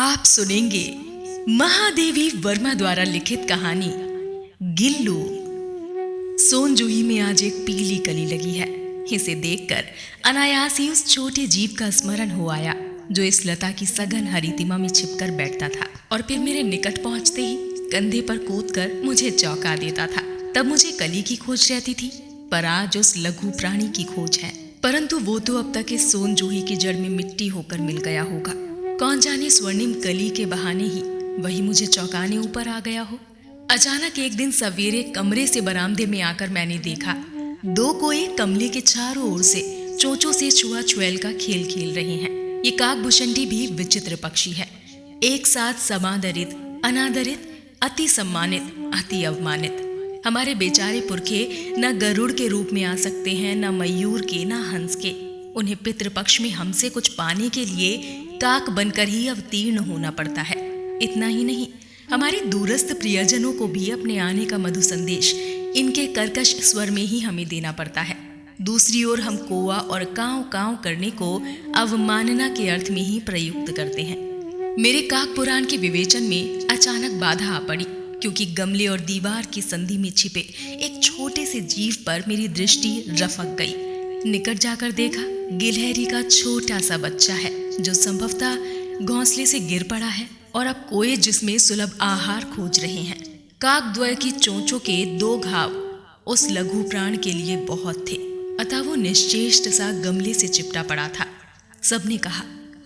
आप सुनेंगे महादेवी वर्मा द्वारा लिखित कहानी गिल्लू। सोनजूही में आज एक पीली कली लगी है। इसे देखकर अनायास ही उस छोटे जीव का स्मरण हो आया जो इस लता की सघन हरितिमा में छिपकर बैठता था और फिर मेरे निकट पहुंचते ही कंधे पर कूदकर मुझे चौंका देता था। तब मुझे कली की खोज रहती थी, पर आज उस लघु प्राणी की खोज है। परंतु वो तो अब तक इस सोनजूही की जड़ में मिट्टी होकर मिल गया होगा। कौन जाने स्वर्णिम कली के बहाने ही वही मुझे चौंकाने ऊपर आ गया हो। अचानक एक दिन सवेरे कमरे से बरामदे में आकर मैंने देखा दो कोए कमले के चारों ओर से चोंचों से छुआ छुएल का खेल खेल रहे हैं। ये काकभुषंडी भी विचित्र पक्षी है, एक साथ समादरित, अनादरित, अति सम्मानित, अति अवमानित। हमारे बेचारे पुरखे न गरुड़ के रूप में आ सकते हैं, न मयूर के, न हंस के। उन्हें पितृपक्ष में हमसे कुछ पाने के लिए काक बनकर ही अवतीर्ण होना पड़ता है। इतना ही नहीं, हमारे दूरस्थ प्रियजनों को भी अपने आने का मधु संदेश इनके कर्कश स्वर में ही हमें देना पड़ता है। दूसरी ओर हम कोआ और कांव कांव करने को अवमानना के अर्थ में ही प्रयुक्त करते हैं। मेरे काक पुराण के विवेचन में अचानक बाधा आ पड़ी, क्योंकि गमले और दीवार की संधि में छिपे एक छोटे से जीव पर मेरी दृष्टि रफक गई। निकट जाकर देखा, गिलहरी का छोटा सा बच्चा है जो संभवतः घोंसले से गिर पड़ा है और अब कोए जिसमें सुलभ आहार खोज रहे हैं। काकद्वय की चोंचों के दो घाव उस लघु प्राण के लिए बहुत थे, अतः वो निश्चेष्ट सा गमले से चिपटा पड़ा था। सबने कहा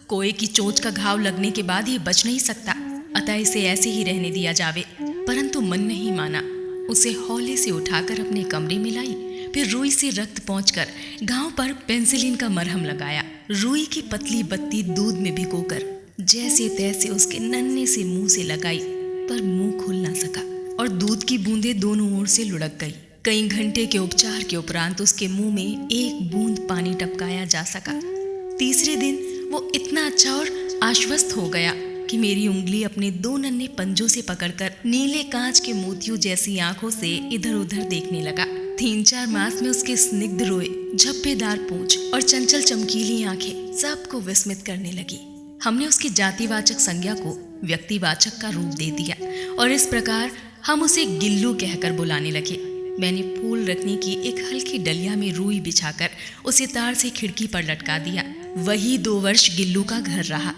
कोए की चोंच का घाव लगने के बाद ये बच नहीं सकता, अतः इसे ऐसे ही रहने दिया जावे। परंतु मन नहीं माना। उसे हौले से उठाकर अपने कमरे में लाई, फिर रुई से रक्त पोंछकर घाव पर पेंसिलिन का मरहम लगाया। रुई की पतली बत्ती दूध में भिगोकर जैसे तैसे उसके नन्हे से मुंह से लगाई, पर मुंह खुल ना सका और दूध की बूंदें दोनों ओर से लुढ़क गई। कई घंटे के उपचार के उपरांत उसके मुंह में एक बूंद पानी टपकाया जा सका। तीसरे दिन वो इतना अच्छा और आश्वस्त हो गया कि मेरी उंगली अपने दो नन्हे पंजों से पकड़कर नीले कांच के मोतियों जैसी आंखों से इधर उधर देखने लगा। 3-4 मास में उसके स्निग्ध रोए, झप्पेदार पूंछ और चंचल चमकीली आंखें सबको विस्मित करने लगी। हमने उसकी जातिवाचक संज्ञा को व्यक्तिवाचक का रूप दे दिया और इस प्रकार हम उसे गिल्लू कहकर बुलाने लगे। मैंने फूल रखने की एक हल्की डलिया में रुई बिछाकर उसे तार से खिड़की पर लटका दिया। वही 2 वर्ष गिल्लू का घर रहा।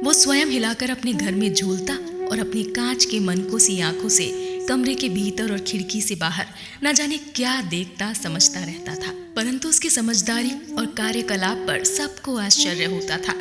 वो स्वयं हिलाकर अपने घर में झूलता और अपनी कांच के मनकों सी आंखों से कमरे के भीतर और खिड़की से बाहर न जाने क्या देखता समझता रहता था। परंतु उसकी समझदारी और कार्यकलाप पर सबको आश्चर्य होता था।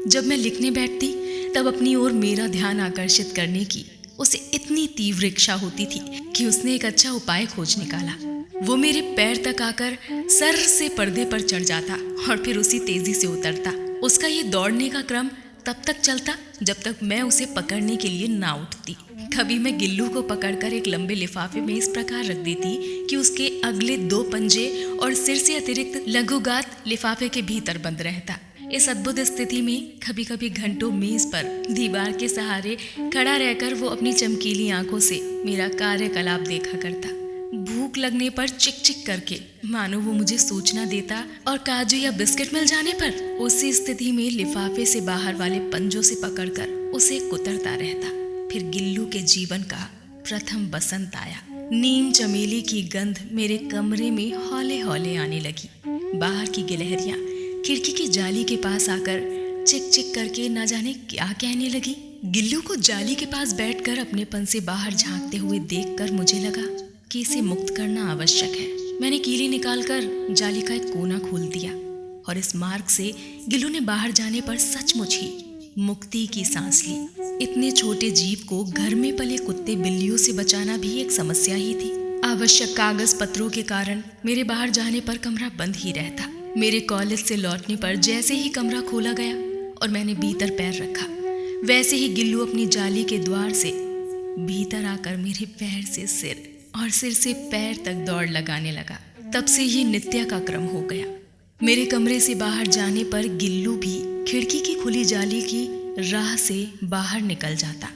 जब मैं लिखने बैठती तब अपनी ओर मेरा ध्यान आकर्षित करने की उसे इतनी तीव्र इच्छा होती थी कि उसने एक अच्छा उपाय खोज निकाला। वो मेरे पैर तक आकर सर से पर्दे पर चढ़ जाता और फिर उसी तेजी से उतरता। उसका ये दौड़ने का क्रम तब तक चलता जब तक मैं उसे पकड़ने के लिए ना उठती। कभी मैं गिल्लू को पकड़कर एक लंबे लिफाफे में इस प्रकार रख देती कि उसके अगले 2 पंजे और सिर से अतिरिक्त लघुगात लिफाफे के भीतर बंद रहता। इस अद्भुत स्थिति में कभी कभी घंटों मेज पर दीवार के सहारे खड़ा रहकर वो अपनी चमकीली आंखों से मेरा कार्यकलाप देखा करता। भूख लगने पर चिक चिक करके मानो वो मुझे सूचना देता और काजू या बिस्किट मिल जाने पर उसी स्थिति में लिफाफे से बाहर वाले पंजों से पकड़कर उसे कुतरता रहता। फिर गिल्लू के जीवन का प्रथम बसंत आया। नीम चमेली की गंध मेरे कमरे में हौले हौले आने लगी। बाहर की गिलहरियां खिड़की की जाली के पास आकर चिक चिक करके न जाने क्या कहने लगी। गिल्लू को जाली के पास बैठकर अपनेपन से बाहर झांकते हुए देखकर मुझे लगा कि इसे मुक्त करना आवश्यक है। मैंने कीली निकालकर जाली का एक कोना खोल दिया और इस मार्ग से गिल्लू ने बाहर जाने पर सचमुच ही मुक्ति की सांस ली। इतने छोटे जीव को घर में पले कुत्ते बिल्लियों से बचाना भी एक समस्या ही थी। आवश्यक कागज पत्रों के कारण मेरे बाहर जाने पर कमरा बंद ही रहता। मेरे कॉलेज से लौटने पर जैसे ही कमरा खोला गया और मैंने भीतर पैर रखा, वैसे ही गिल्लू अपनी जाली के द्वार से भीतर आकर मेरे पैर से सिर और सिर से पैर तक दौड़ लगाने लगा। तब से ये नित्य का क्रम हो गया। मेरे कमरे से बाहर जाने पर गिल्लू भी खिड़की की खुली जाली की राह से बाहर निकल जाता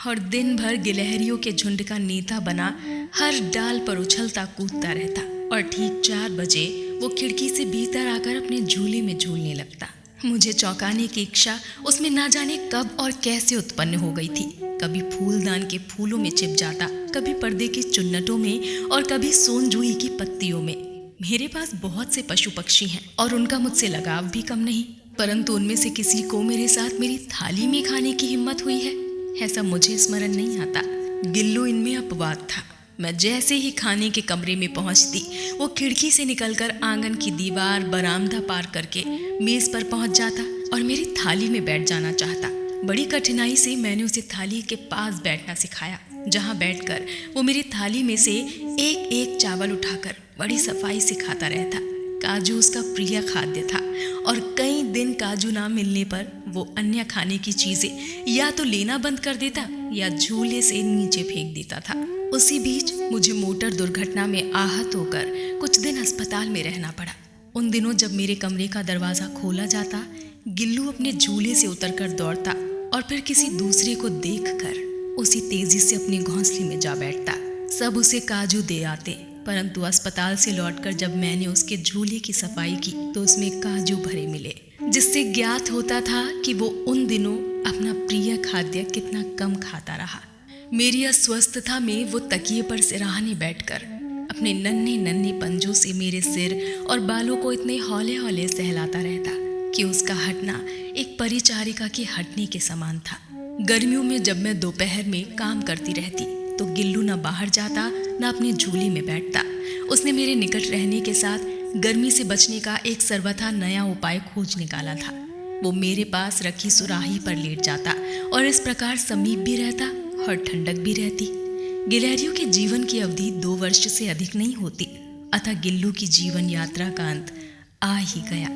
और दिन भर गिलहरियों के झुंड का नेता बना हर डाल पर उछलता कूदता रहता और ठीक 4 बजे वो खिड़की से भीतर आकर अपने झूले में झूलने लगता। मुझे चौंकाने की इच्छा उसमें ना जाने कब और कैसे उत्पन्न हो गई थी। कभी फूलदान के फूलों में छिप जाता, कभी पर्दे की चुन्नटों में और कभी सोनजूही की पत्तियों में। मेरे पास बहुत से पशु पक्षी हैं और उनका मुझसे लगाव भी कम नहीं, परंतु उनमें से किसी को मेरे साथ मेरी थाली में खाने की हिम्मत हुई है, ऐसा मुझे स्मरण नहीं आता। गिल्लू इनमें अपवाद था। मैं जैसे ही खाने के कमरे में पहुंचती, वो खिड़की से निकलकर आंगन की दीवार, बरामदा पार करके मेज पर पहुंच जाता और मेरी थाली में बैठ जाना चाहता। बड़ी कठिनाई से मैंने उसे थाली के पास बैठना सिखाया, जहां बैठकर वो मेरी थाली में से एक एक चावल उठाकर बड़ी सफाई से खाता रहता। काजू उसका प्रिय खाद्य था और कई दिन काजू ना मिलने पर वो अन्य खाने की चीजें या तो लेना बंद कर देता या झूले से नीचे फेंक देता था। उसी बीच मुझे मोटर दुर्घटना में आहत होकर कुछ दिन अस्पताल में रहना पड़ा। उन दिनों जब मेरे कमरे का दरवाजा खोला जाता, गिल्लू अपने झूले से उतरकर दौड़ता और फिर किसी दूसरे को देखकर उसी तेजी से अपने घोंसले में जा बैठता। सब उसे काजू दे आते, परंतु अस्पताल से लौटकर जब मैंने उसके झूले की सफाई की तो उसमें काजू भरे मिले, जिससे ज्ञात होता था कि वो उन दिनों अपना प्रिय खाद्य कितना कम खाता रहा। मेरी अस्वस्थता में वो तकिए पर सिरहाने बैठकर अपने नन्हे नन्हे पंजों से मेरे सिर और बालों को इतने हौले हौले सहलाता रहता कि उसका हटना एक परिचारिका के हटने के समान था। गर्मियों में जब मैं दोपहर में काम करती रहती तो गिल्लू न बाहर जाता न अपने झूले में बैठता। उसने मेरे निकट रहने के साथ गर्मी से बचने का एक सर्वथा नया उपाय खोज निकाला था। वो मेरे पास रखी सुराही पर लेट जाता और इस प्रकार समीप भी रहता और ठंडक भी रहती। गिलहरियों के जीवन की अवधि 2 वर्ष से अधिक नहीं होती, अतः गिल्लू की जीवन यात्रा का अंत आ ही गया।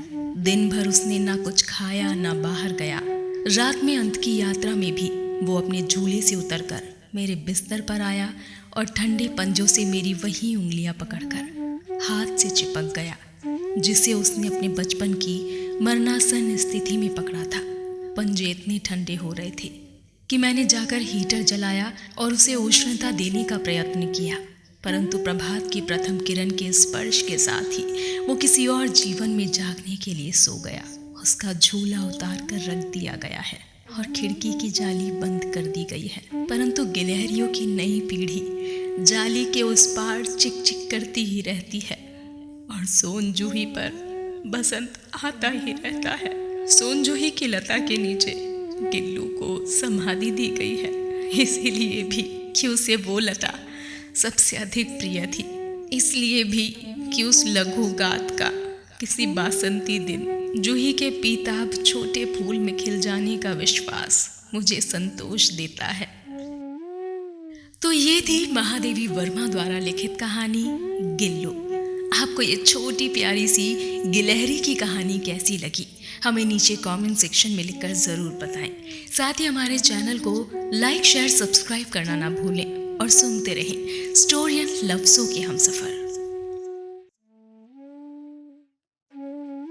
दिन भर उसने ना कुछ खाया ना बाहर गया। रात में अंत की यात्रा में भी वो अपने झूले से उतरकर मेरे बिस्तर पर आया और ठंडे पंजों से मेरी वही उंगलियां पकड़कर हाथ से चिपक गया, जिसे उसने अपने बचपन की मरणासन स्थिति में पकड़ा था। पंजे इतने ठंडे हो रहे थे कि मैंने जाकर हीटर जलाया और उसे उष्णता देने का प्रयत्न किया, परंतु प्रभात की प्रथम किरण के स्पर्श के साथ ही वो किसी और जीवन में जागने के लिए सो गया। उसका झूला उतार कर रख दिया गया है और खिड़की की जाली बंद कर दी गई है, परंतु गिलहरियों की नई पीढ़ी जाली के उस पार चिक चिक करती ही रहती है और सोनजूही पर बसंत आता ही रहता है। सोनजूही की लता के नीचे गिल्लू को समाधि दी गई है, इसीलिए भी कि उसे वो लता सबसे अधिक प्रिय थी, इसलिए भी कि उस लघु गात का किसी बासंती दिन जूही के पीताभ छोटे फूल में खिल जाने का विश्वास मुझे संतोष देता है। तो ये थी महादेवी वर्मा द्वारा लिखित कहानी गिल्लू। आपको ये छोटी प्यारी सी गिलहरी की कहानी कैसी लगी, हमें नीचे कमेंट सेक्शन में लिखकर ज़रूर बताएं। साथ ही हमारे चैनल को लाइक शेयर सब्सक्राइब करना ना भूलें और सुनते रहें स्टोरी एंड लफ्ज़ों के हमसफ़र।